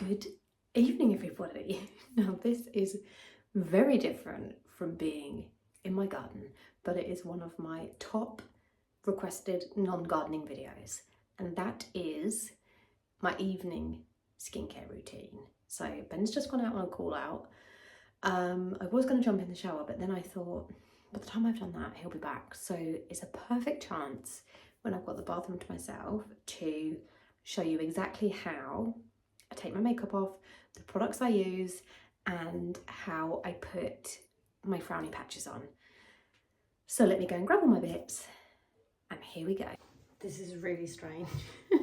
Good evening, everybody. Now, this is very different from being in my garden, but it is one of my top requested non-gardening videos, and that is my evening skincare routine. So Ben's just gone out on a call out. I was going to jump in the shower, but then I thought, by the time I've done that, he'll be back. So it's a perfect chance when I've got the bathroom to myself to show you exactly how I take my makeup off, the products I use, and how I put my frowny patches on. So let me go and grab all my bits, and here we go. This is really strange. I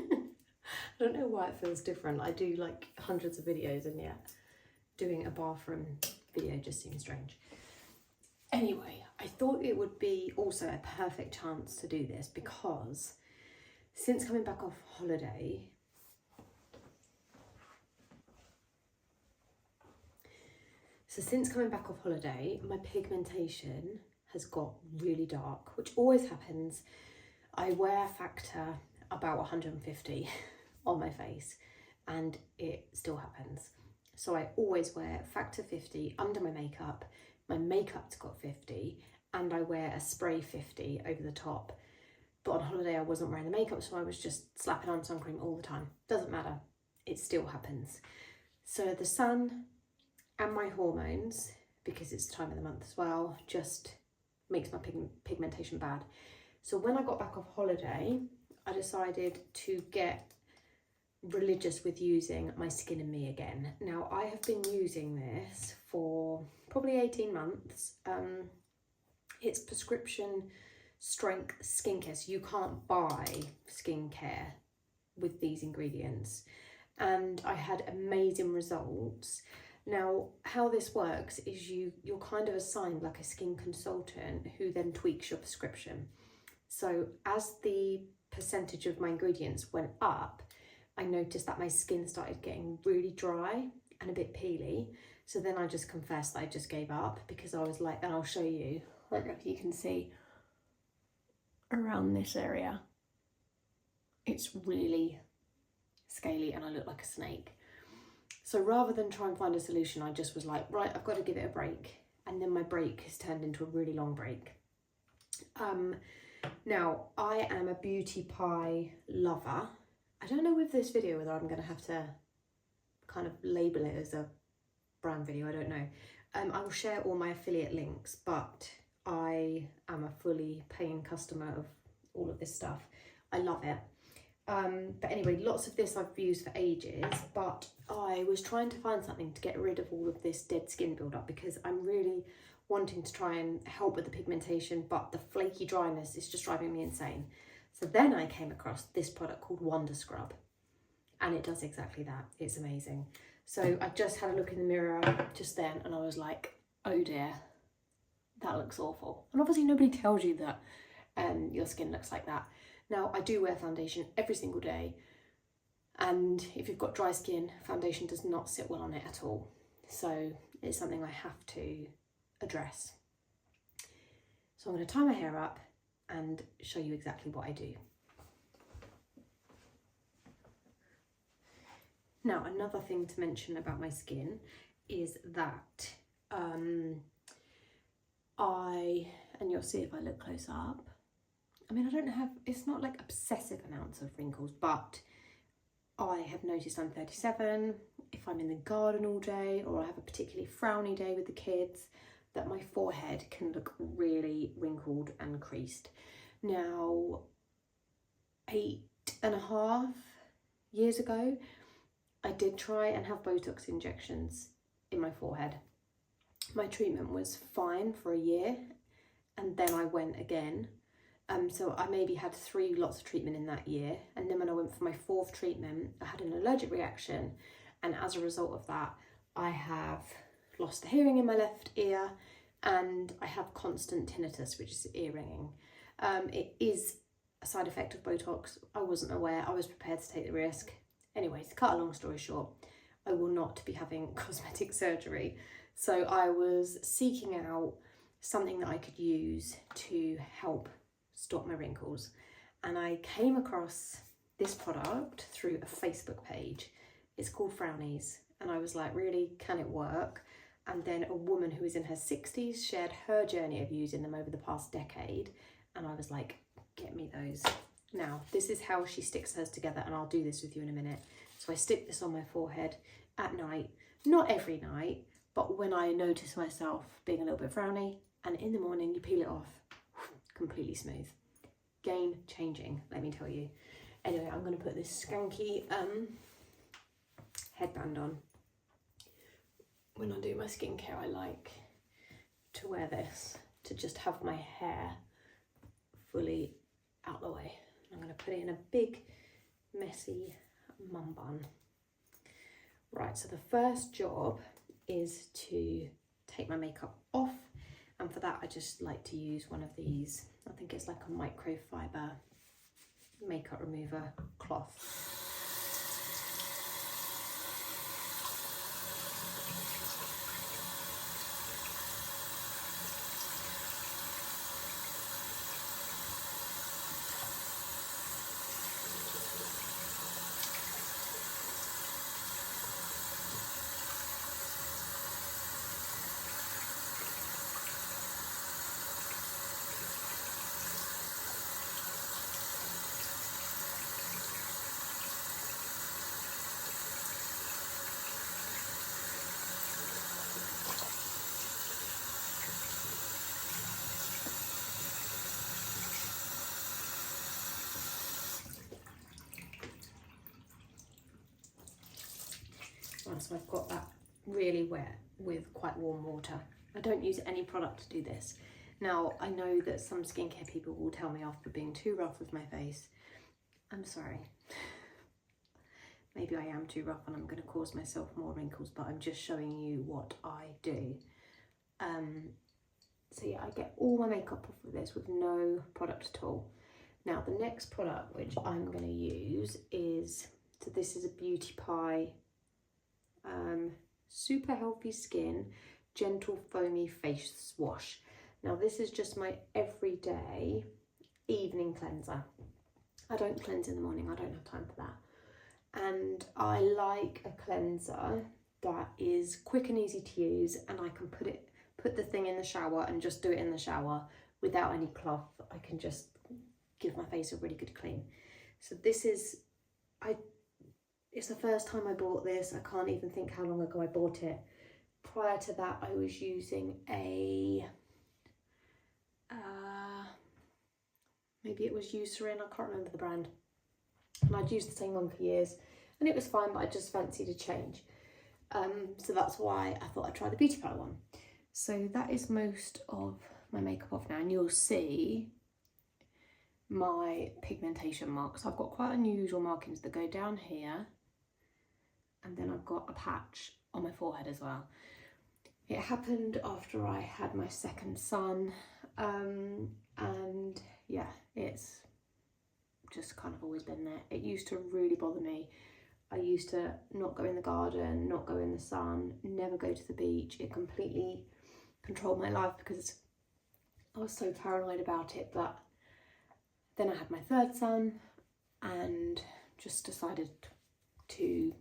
don't know why it feels different. I do like hundreds of videos, and yet doing a bathroom video just seems strange. Anyway, I thought it would be also a perfect chance to do this because since coming back off holiday, my pigmentation has got really dark, which always happens. I wear factor about 150 on my face and it still happens. So I always wear factor 50 under my makeup. My makeup's got 50 and I wear a spray 50 over the top. But on holiday I wasn't wearing the makeup, so I was just slapping on sun cream all the time. Doesn't matter, it still happens. So the sun and my hormones, because it's the time of the month as well, just makes my pigmentation bad. So when I got back off holiday, I decided to get religious with using my Skin+me again. Now, I have been using this for probably 18 months. It's prescription strength skincare, so you can't buy skincare with these ingredients. And I had amazing results. Now, how this works is you're kind of assigned like a skin consultant who then tweaks your prescription. So as the percentage of my ingredients went up, I noticed that my skin started getting really dry and a bit peely. So then I just confessed that I just gave up because I was like, and I'll show you, I don't know if you can see around this area, it's really scaly and I look like a snake. So rather than try and find a solution, I just was like, right, I've got to give it a break. And then my break has turned into a really long break. Now, I am a beauty pie lover. I don't know with this video whether I'm going to have to kind of label it as a brand video, I don't know. I will share all my affiliate links, but I am a fully paying customer of all of this stuff. I love it. But anyway, lots of this I've used for ages, but I was trying to find something to get rid of all of this dead skin buildup because I'm really wanting to try and help with the pigmentation, but the flaky dryness is just driving me insane. So then I came across this product called Wonderscrub, and it does exactly that. It's amazing. So I just had a look in the mirror just then and I was like, oh dear, that looks awful. And obviously nobody tells you that your skin looks like that. Now, I do wear foundation every single day, and if you've got dry skin, foundation does not sit well on it at all. So it's something I have to address. So I'm going to tie my hair up and show you exactly what I do. Now, another thing to mention about my skin is that and you'll see if I look close up, I mean, I don't have, it's not like obsessive amounts of wrinkles, but I have noticed I'm 37, if I'm in the garden all day or I have a particularly frowny day with the kids, that my forehead can look really wrinkled and creased. Now, 8.5 years ago, I did try and have Botox injections in my forehead. My treatment was fine for a year, and then I went again. So I maybe had 3 lots of treatment in that year, and then when I went for my 4th treatment, I had an allergic reaction, and as a result of that, I have lost the hearing in my left ear, and I have constant tinnitus, which is ear ringing. It is a side effect of Botox. I wasn't aware. I was prepared to take the risk. Anyways, to cut a long story short, I will not be having cosmetic surgery. So I was seeking out something that I could use to help stop my wrinkles, and I came across this product through a Facebook page It's called Frownies. And I was like, really, can it work? And then a woman who was in her 60s shared her journey of using them over the past decade. And I was like, get me those. Now, this is how she sticks hers together, and I'll do this with you in a minute. So I stick this on my forehead at night, not every night, but when I notice myself being a little bit frowny, and in the morning you peel it off, completely smooth. Game changing, let me tell you. Anyway, I'm going to put this skanky headband on. When I do my skincare, I like to wear this to just have my hair fully out the way. I'm going to put it in a big, messy mum bun. Right, so the first job is to take my makeup off, and for that I just like to use one of these. I think it's like a microfiber makeup remover cloth. So I've got that really wet with quite warm water. I don't use any product to do this. Now, I know that some skincare people will tell me off for being too rough with my face. I'm sorry. Maybe I am too rough and I'm going to cause myself more wrinkles, but I'm just showing you what I do. So yeah, I get all my makeup off of this with no product at all. Now, the next product which I'm going to use is, so this is a Beauty Pie Super Healthy Skin Gentle Foamy Face Wash. Now, this is just my everyday evening cleanser. I don't cleanse in the morning, I don't have time for that. And I like a cleanser that is quick and easy to use, and I can put the thing in the shower and just do it in the shower without any cloth. I can just give my face a really good clean. So this is, it's the first time I bought this. I can't even think how long ago I bought it. Prior to that, I was using a, maybe it was Eucerin, I can't remember the brand. And I'd used the same one for years and it was fine, but I just fancied a change. So that's why I thought I'd try the Beauty Pie one. So that is most of my makeup off now, and you'll see my pigmentation marks. I've got quite unusual markings that go down here, and then I've got a patch on my forehead as well. It happened after I had my second son, and yeah, it's just kind of always been there. It used to really bother me. I used to not go in the garden, not go in the sun, never go to the beach. It completely controlled my life because I was so paranoid about it. But then I had my third son and just decided to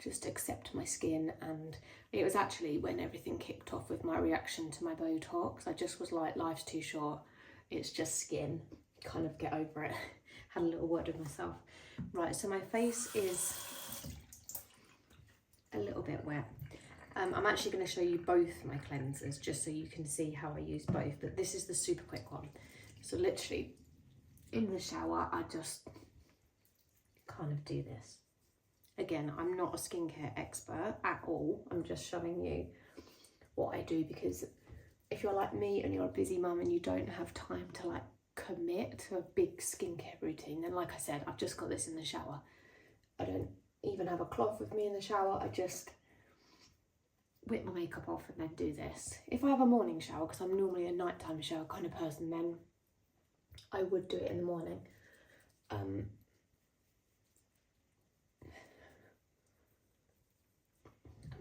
just accept my skin. And it was actually when everything kicked off with my reaction to my Botox. I just was like, life's too short, it's just skin, kind of get over it. Had a little word with myself. Right, so my face is a little bit wet. I'm actually going to show you both my cleansers just so you can see how I use both, but this is the super quick one. So literally in the shower, I just kind of do this. Again, I'm not a skincare expert at all. I'm just showing you what I do, because if you're like me and you're a busy mum and you don't have time to like commit to a big skincare routine, then like I said, I've just got this in the shower. I don't even have a cloth with me in the shower. I just whip my makeup off and then do this. If I have a morning shower, because I'm normally a nighttime shower kind of person, then I would do it in the morning. And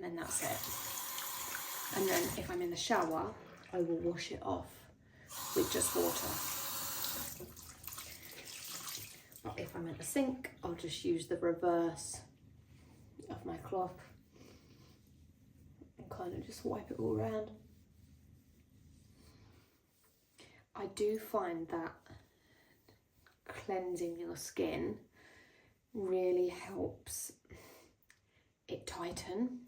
then that's it. And then if I'm in the shower, I will wash it off with just water. But if I'm at the sink, I'll just use the reverse of my cloth and kind of just wipe it all around. I do find that cleansing your skin really helps it tighten.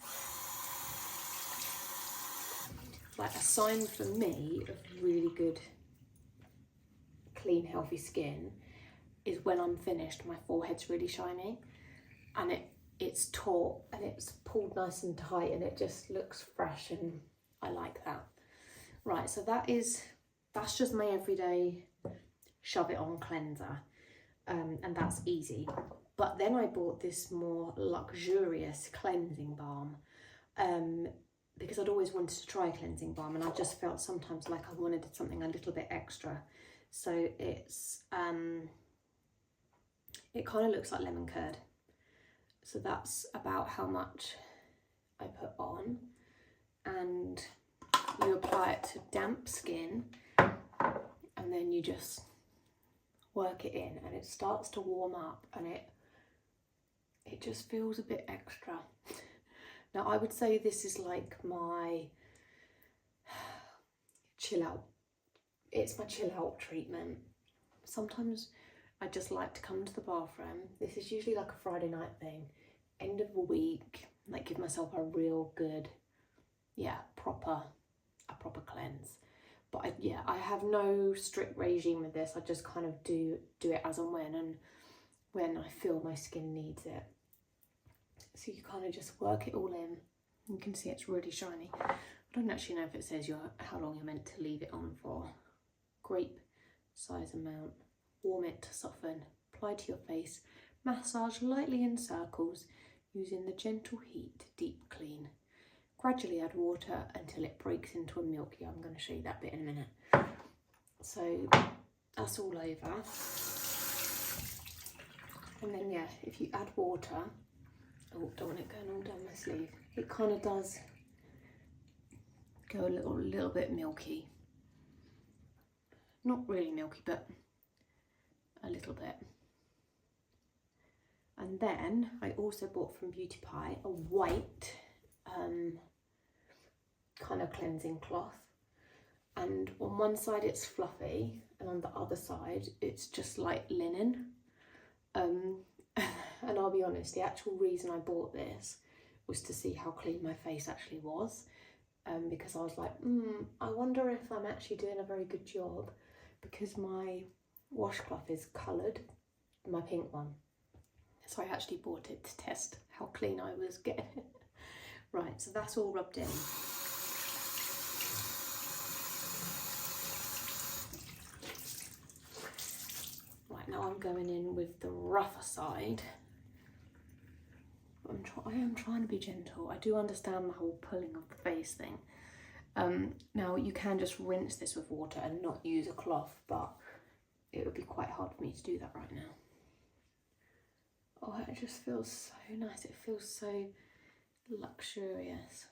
Like, a sign for me of really good, clean, healthy skin is when I'm finished, my forehead's really shiny and it's taut and it's pulled nice and tight and it just looks fresh, and I like that. Right, so that's just my everyday shove it on cleanser, and that's easy. But then I bought this more luxurious cleansing balm, because I'd always wanted to try a cleansing balm, and I just felt sometimes like I wanted something a little bit extra. So it's it kind of looks like lemon curd. So that's about how much I put on, and you apply it to damp skin, and then you just work it in, and it starts to warm up, and it just feels a bit extra. Now, I would say this is like my chill out. It's my chill out treatment. Sometimes I just like to come to the bathroom. This is usually like a Friday night thing, end of the week, like give myself a real good, a proper cleanse. But I have no strict regime with this. I just kind of do it as and when I feel my skin needs it. So you kind of just work it all in. You can see it's really shiny. I don't actually know if it says how long you're meant to leave it on for. Grape size amount. Warm it to soften. Apply to your face. Massage lightly in circles using the gentle heat to deep clean. Gradually add water until it breaks into a milk. Yeah, I'm going to show you that bit in a minute. So that's all over. And then if you add water, don't want it going all down my sleeve. It kind of does go a little bit milky. Not really milky, but a little bit. And then I also bought from Beauty Pie a white kind of cleansing cloth. And on one side it's fluffy, and on the other side it's just like linen. And I'll be honest, the actual reason I bought this was to see how clean my face actually was, because I was like, I wonder if I'm actually doing a very good job, because my washcloth is coloured, my pink one. So I actually bought it to test how clean I was getting. Right, so that's all rubbed in. Right, now I'm going in with the rougher side. I am trying to be gentle. I do understand the whole pulling of the face thing. Now you can just rinse this with water and not use a cloth, but it would be quite hard for me to do that right now. Oh, it just feels so nice. It feels so luxurious.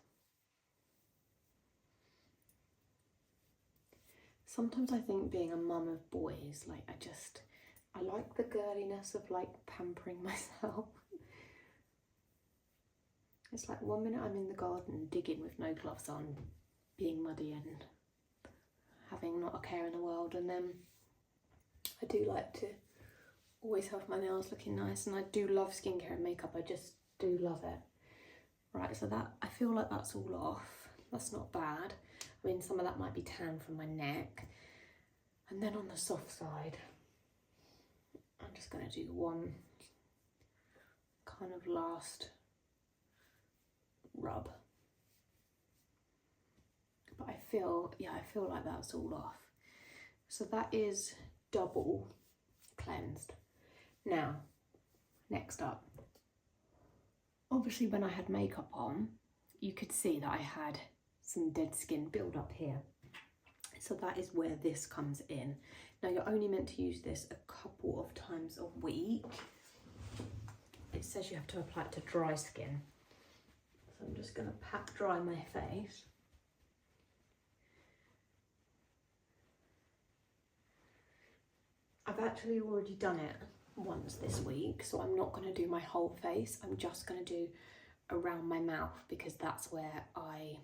Sometimes I think being a mum of boys, like I like the girliness of like pampering myself. It's like 1 minute I'm in the garden digging with no gloves on, being muddy and having not a care in the world, and then I do like to always have my nails looking nice, and I do love skincare and makeup. I just do love it. Right, so that, I feel like that's all off. That's not bad. I mean, some of that might be tan from my neck. And then on the soft side, I'm just going to do one kind of last rub. But I feel like that's all off. So that is double cleansed. Now, next up, obviously when I had makeup on, you could see that I had some dead skin build up here. So that is where this comes in. Now you're only meant to use this a couple of times a week. It says you have to apply it to dry skin. So I'm just going to pat dry my face. I've actually already done it once this week, so I'm not going to do my whole face. I'm just going to do around my mouth because that's where I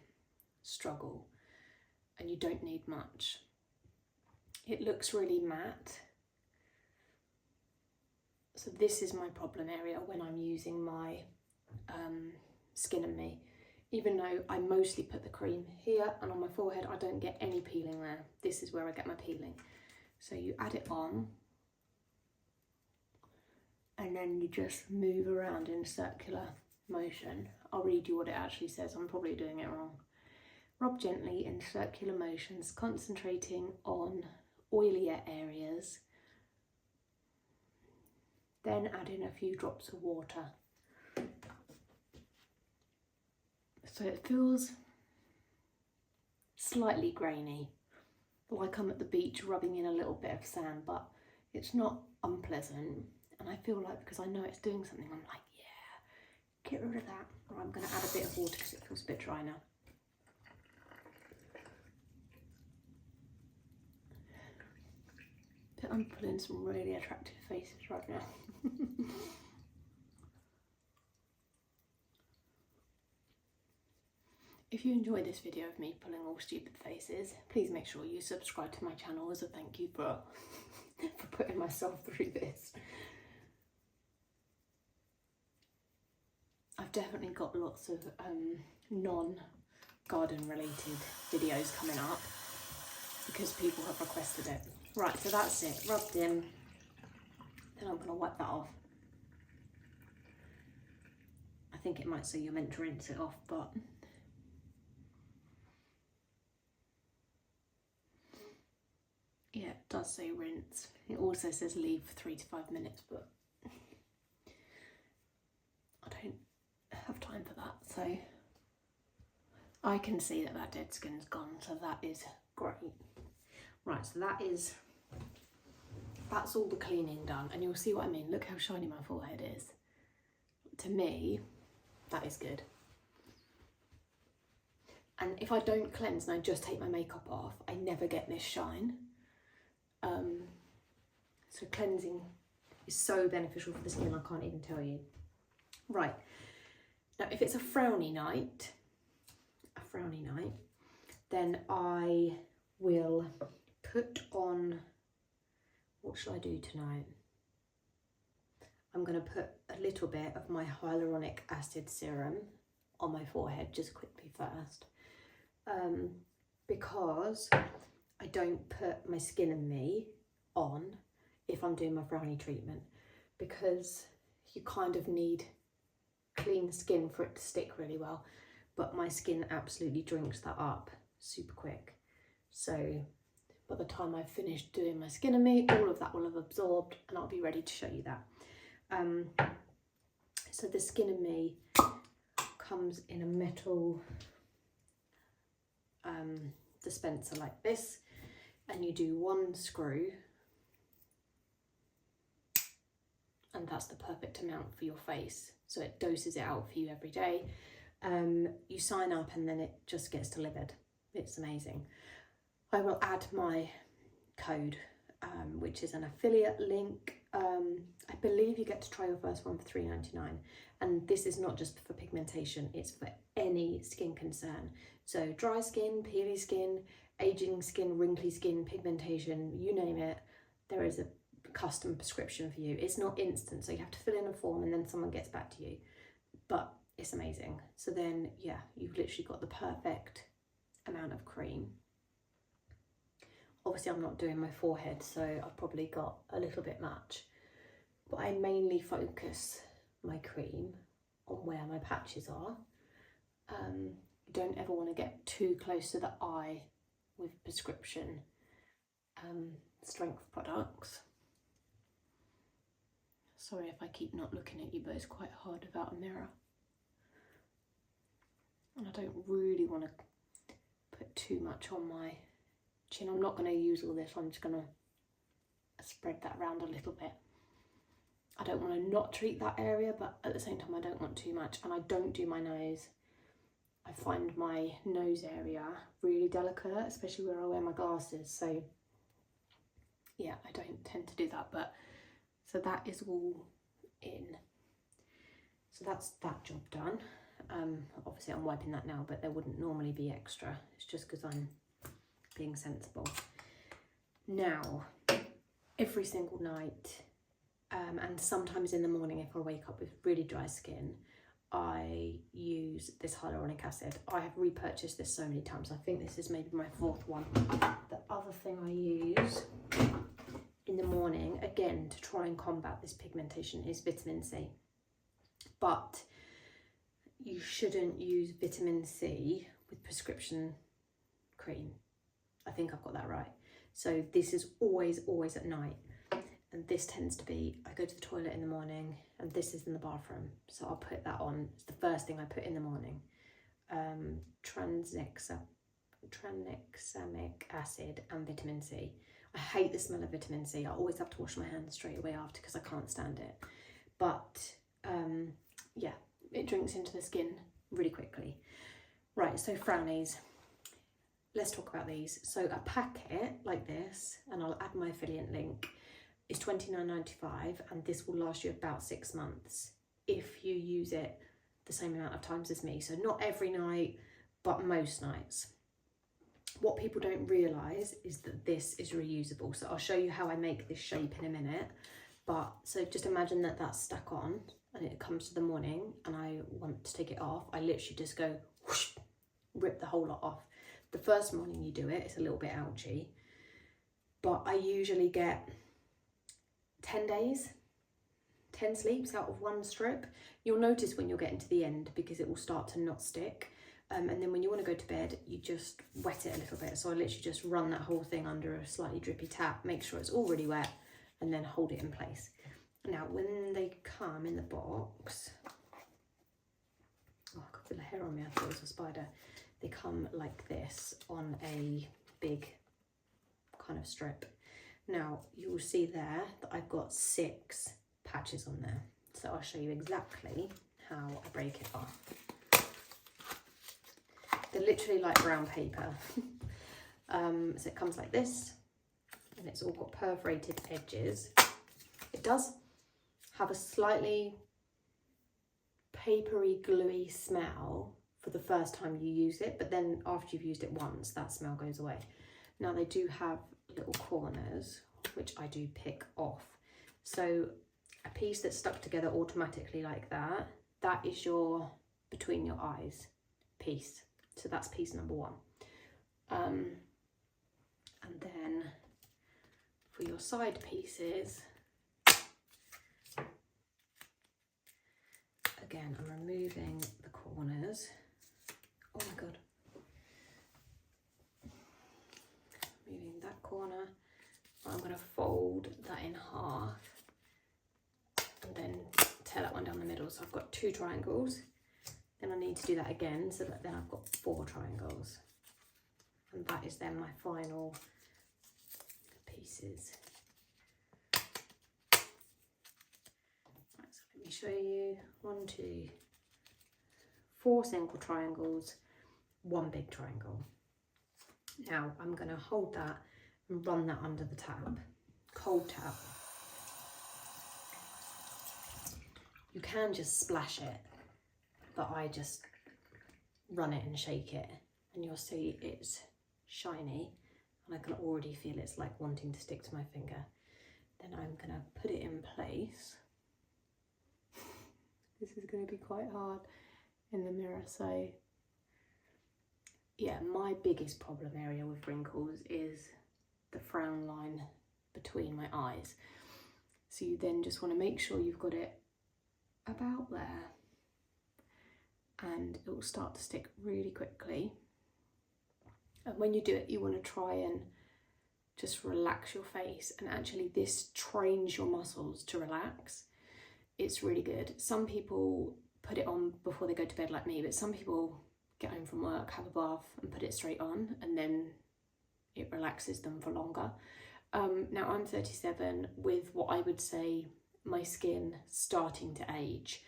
struggle, and you don't need much. It looks really matte. So this is my problem area when I'm using my Skin+me. Even though I mostly put the cream here and on my forehead, I don't get any peeling there. This is where I get my peeling. So you add it on, and then you just move around in circular motion. I'll read you what it actually says. I'm probably doing it wrong. Rub gently in circular motions, concentrating on oilier areas. Then add in a few drops of water. So it feels slightly grainy, like I'm at the beach rubbing in a little bit of sand, but it's not unpleasant. And I feel like, because I know it's doing something, I'm like, yeah, get rid of that. Or I'm going to add a bit of water because it feels a bit dry now. I'm pulling some really attractive faces right now. If you enjoy this video of me pulling all stupid faces, please make sure you subscribe to my channel as a thank you for putting myself through this. I've definitely got lots of non-garden related videos coming up because people have requested it. Right, so that's it, rubbed in. Then I'm going to wipe that off. I think it might say you're meant to rinse it off, but yeah, it does say rinse. It also says leave for 3 to 5 minutes, but I don't have time for that, so I can see that that dead skin's gone, so that is great. Right, so that's all the cleaning done, and you'll see what I mean. Look how shiny my forehead is. To me, that is good. And if I don't cleanse and I just take my makeup off, I never get this shine. So cleansing is so beneficial for the skin, I can't even tell you. Right, now if it's a frowny night, then I will put on, what shall I do tonight? I'm going to put a little bit of my Hylaronic Acid serum on my forehead just quickly first, because I don't put my Skin+me on if I'm doing my Frownie treatment, because you kind of need clean skin for it to stick really well, but my skin absolutely drinks that up super quick. So by the time I've finished doing my Skin+me, all of that will have absorbed and I'll be ready to show you that. So the Skin+me comes in a metal dispenser like this, and you do one screw, and that's the perfect amount for your face. So it doses it out for you every day. You sign up and then it just gets delivered. It's amazing. I will add my code, which is an affiliate link. I believe you get to try your first one for $3.99, and this is not just for pigmentation, it's for any skin concern. So dry skin, peely skin, aging skin, wrinkly skin, pigmentation, you name it, there is a custom prescription for you. It's not instant, so you have to fill in a form and then someone gets back to you, but it's amazing. So then, yeah, you've literally got the perfect amount of cream. Obviously I'm not doing my forehead, so I've probably got a little bit much, but I mainly focus my cream on where my patches are. You don't ever want to get too close to the eye with prescription strength products. Sorry if I keep not looking at you, but it's quite hard without a mirror. And I don't really want to put too much on my chin. I'm not going to use all this, I'm just going to spread that around a little bit. I don't want to not treat that area, but at the same time I don't want too much, and I don't do my nose. I find my nose area really delicate, especially where I wear my glasses, so yeah, I don't tend to do that. But so that is all in. So that's that job done. Obviously I'm wiping that now, but there wouldn't normally be extra. It's just because I'm being sensible. Now, every single night, and sometimes in the morning if I wake up with really dry skin, I use this hyaluronic acid. I have repurchased this so many times. I think this is maybe my 4th one. The other thing I use in the morning, again, to try and combat this pigmentation, is vitamin C. But you shouldn't use vitamin C with prescription cream. I think I've got that right. So this is always at night. And this tends to be, I go to the toilet in the morning and this is in the bathroom. So I'll put that on. It's the first thing I put in the morning. Tranexamic acid and vitamin C. I hate the smell of vitamin C. I always have to wash my hands straight away after because I can't stand it. But yeah, it drinks into the skin really quickly. Right, so Frownies. Let's talk about these. So a packet like this, and I'll add my affiliate link, is $29.95, and this will last you about 6 months if you use it the same amount of times as me. So not every night, but most nights. What people don't realise is that this is reusable. So I'll show you how I make this shape in a minute. But so just imagine that that's stuck on and it comes to the morning and I want to take it off. I literally just go whoosh, rip the whole lot off. The first morning you do it, it's a little bit ouchy, but I usually get 10 days, 10 sleeps out of one strip. You'll notice when you're getting to the end because it will start to not stick. And then when you want to go to bed, you just wet it a little bit. So I literally just run that whole thing under a slightly drippy tap, make sure it's all really wet, and then hold it in place. Now, when they come in the box, oh, I got the hair on me, I thought it was a spider. They come like this on a big kind of strip. Now, you will see there that I've got 6 patches on there. So I'll show you exactly how I break it off. They're literally like brown paper. So it comes like this, and it's all got perforated edges. It does have a slightly papery, gluey smell for the first time you use it, but then after you've used it once, that smell goes away. Now they do have little corners, which I do pick off. So a piece that's stuck together automatically like that, that is your between your eyes piece. So that's piece number 1. And then for your side pieces, again, I'm removing the corners. Oh my God. Moving that corner. I'm going to fold that in half and then tear that one down the middle. So I've got 2 triangles. Then I need to do that again so that then I've got 4 triangles. And that is then my final pieces. Right, so let me show you. 1, 2, 4 single triangles, 1 big triangle. Now I'm going to hold that and run that under the tap, cold tap. You can just splash it, but I just run it and shake it, and you'll see it's shiny, and I can already feel it's like wanting to stick to my finger. Then I'm going to put it in place. This is going to be quite hard in the mirror, so yeah, my biggest problem area with wrinkles is the frown line between my eyes. So you then just want to make sure you've got it about there, and it will start to stick really quickly. And when you do it, you want to try and just relax your face, and actually this trains your muscles to relax. It's really good. Some people put it on before they go to bed like me, but some people get home from work, have a bath and put it straight on, and then it relaxes them for longer. Now I'm 37 with what I would say my skin starting to age.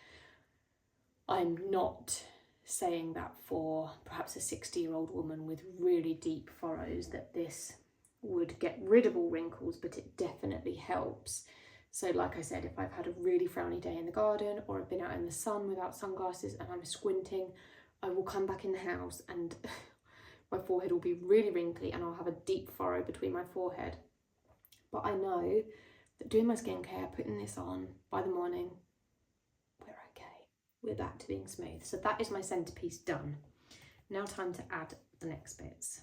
I'm not saying that for perhaps a 60-year-old woman with really deep furrows that this would get rid of all wrinkles, but it definitely helps So like I said, if I've had a really frowny day in the garden, or I've been out in the sun without sunglasses and I'm squinting, I will come back in the house and my forehead will be really wrinkly and I'll have a deep furrow between my forehead. But I know that doing my skincare, putting this on by the morning, we're okay. We're back to being smooth. So that is my centerpiece done. Now time to add the next bits.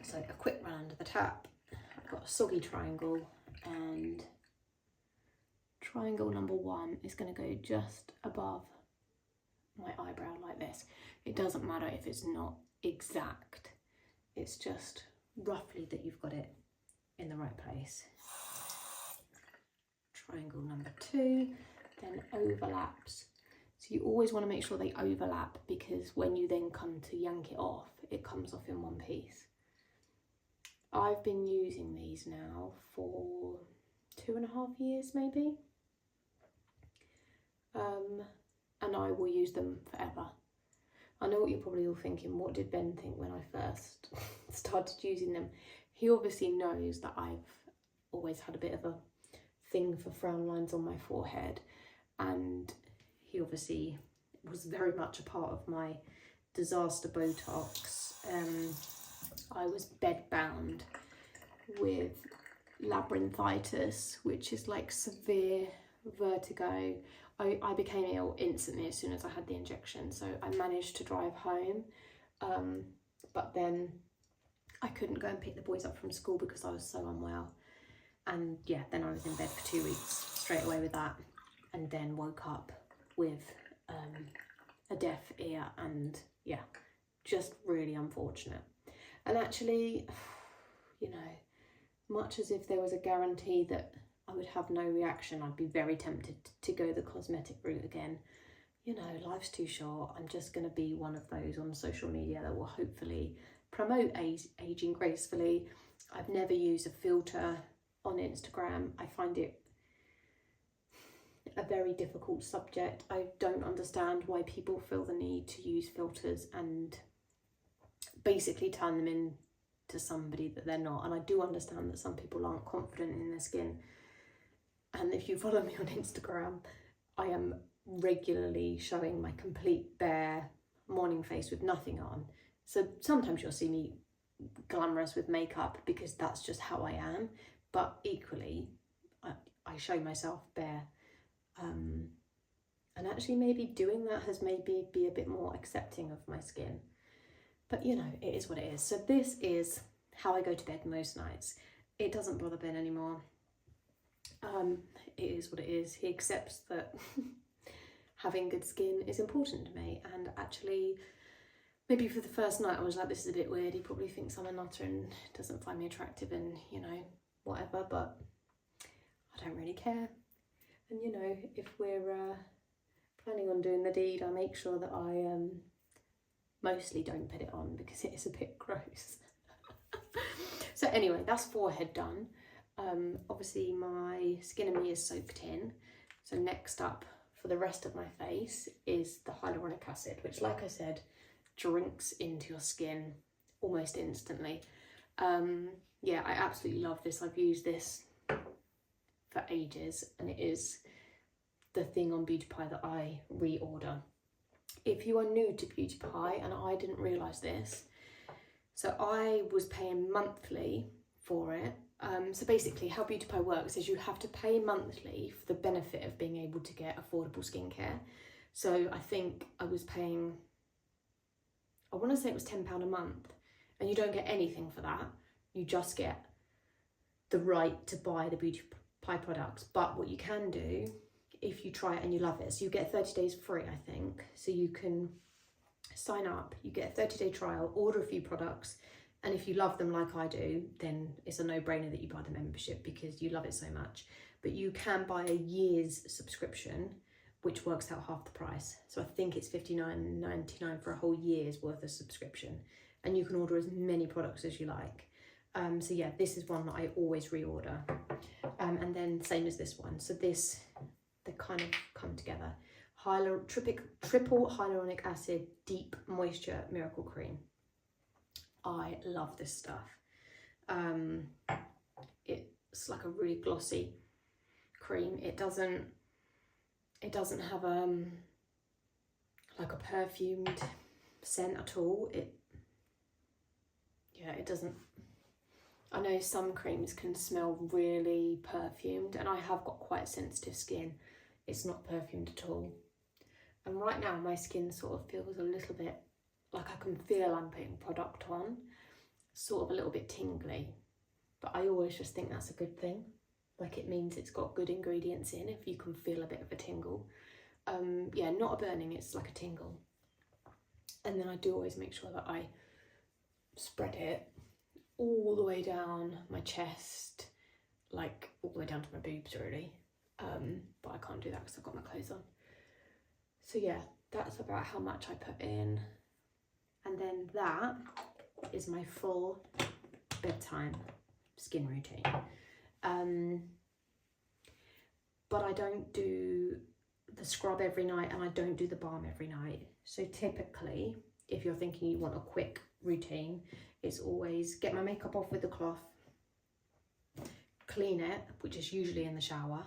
So a quick run under the tap. I've got a soggy triangle, and triangle number 1 is going to go just above my eyebrow like this. It doesn't matter if it's not exact, it's just roughly that you've got it in the right place. Triangle number 2 then overlaps. So you always want to make sure they overlap, because when you then come to yank it off, it comes off in one piece. I've been using these now for 2.5 years maybe. And I will use them forever. I know what you're probably all thinking, what did Ben think when I first started using them? He obviously knows that I've always had a bit of a thing for frown lines on my forehead, and he obviously was very much a part of my disaster Botox. I was bedbound with labyrinthitis, which is like severe vertigo. I became ill instantly as soon as I had the injection, so I managed to drive home, but then I couldn't go and pick the boys up from school because I was so unwell. And yeah, then I was in bed for 2 weeks straight away with that, and then woke up with a deaf ear, and yeah, just really unfortunate. And actually, you know, much as if there was a guarantee that I would have no reaction, I'd be very tempted to go the cosmetic route again. You know, life's too short. I'm just going to be one of those on social media that will hopefully promote aging gracefully. I've never used a filter on Instagram. I find it a very difficult subject. I don't understand why people feel the need to use filters and basically turn them into somebody that they're not. And I do understand that some people aren't confident in their skin. And if you follow me on Instagram, I am regularly showing my complete bare morning face with nothing on. So sometimes you'll see me glamorous with makeup because that's just how I am. But equally, I show myself bare. And actually maybe doing that has made me be a bit more accepting of my skin. But you know, it is what it is. So this is how I go to bed most nights. It doesn't bother Ben anymore. It is what it is. He accepts that having good skin is important to me, and actually maybe for the first night I was like, this is a bit weird, he probably thinks I'm a nutter and doesn't find me attractive and, you know, whatever, but I don't really care. And you know, if we're planning on doing the deed, I make sure that I mostly don't put it on because it is a bit gross. So anyway, that's forehead done. Obviously my Skin+me is soaked in. So next up for the rest of my face is the Hylaronic Acid, which, like I said, drinks into your skin almost instantly. Yeah, I absolutely love this. I've used this for ages, and it is the thing on Beauty Pie that I reorder. If you are new to Beauty Pie, and I didn't realise this, so I was paying monthly for it. So basically how Beauty Pie works is you have to pay monthly for the benefit of being able to get affordable skincare. So I think I was paying, I want to say it was £10 a month, and you don't get anything for that. You just get the right to buy the Beauty Pie products. But what you can do, if you try it and you love it, so you get 30 days free, I think. So you can sign up, you get a 30-day trial, order a few products, and if you love them like I do, then it's a no-brainer that you buy the membership because you love it so much. But you can buy a year's subscription, which works out half the price. So I think it's $59.99 for a whole year's worth of subscription. And you can order as many products as you like. So yeah, this is one that I always reorder. And then same as this one. So this, they kind of come together. Triple Hyaluronic Acid Deep Moisture Miracle Cream. I love this stuff. It's like a really glossy cream. It doesn't have like a perfumed scent at all. It doesn't. I know some creams can smell really perfumed, and I have got quite sensitive skin. It's not perfumed at all. And right now my skin sort of feels a little bit like I can feel I'm putting product on, sort of a little bit tingly. But I always just think that's a good thing. Like, it means it's got good ingredients in if you can feel a bit of a tingle. Yeah, not a burning, it's like a tingle. And then I do always make sure that I spread it all the way down my chest, like all the way down to my boobs really. But I can't do that because I've got my clothes on. So yeah, that's about how much I put in. And then that is my full bedtime skin routine. But I don't do the scrub every night, and I don't do the balm every night. So typically, if you're thinking you want a quick routine, it's always get my makeup off with the cloth, clean it, which is usually in the shower,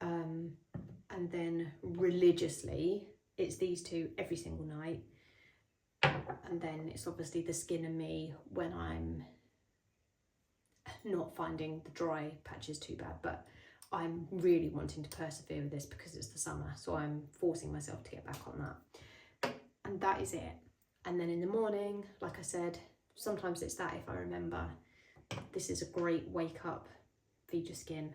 and then religiously it's these two every single night. And then it's obviously the Skin+me when I'm not finding the dry patches too bad, but I'm really wanting to persevere with this because it's the summer, so I'm forcing myself to get back on that. And that is it. And then in the morning, like I said, sometimes it's that if I remember. This is a great wake up, feed your skin.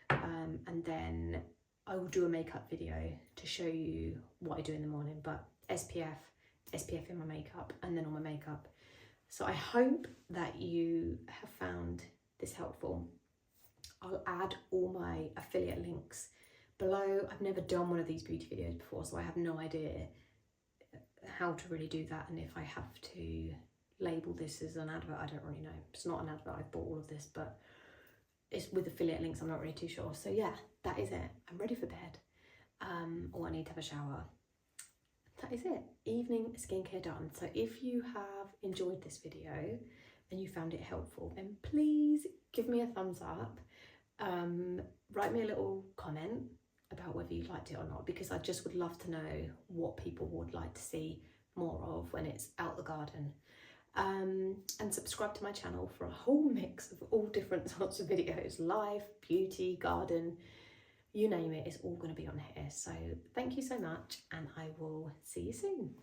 And then I will do a makeup video to show you what I do in the morning, but SPF in my makeup, and then on my makeup. So I hope that you have found this helpful. I'll add all my affiliate links below. I've never done one of these beauty videos before, so I have no idea how to really do that, and if I have to label this as an advert, I don't really know. It's not an advert, I've bought all of this, but it's with affiliate links, I'm not really too sure. So yeah, that is it. I'm ready for bed. Or I need to have a shower. That is it. Evening skincare done. So if you have enjoyed this video and you found it helpful, then please give me a thumbs up. Write me a little comment about whether you liked it or not, because I just would love to know what people would like to see more of when it's out the garden. And subscribe to my channel for a whole mix of all different sorts of videos, life, beauty, garden, you name it, it's all going to be on here. So thank you so much, and I will see you soon.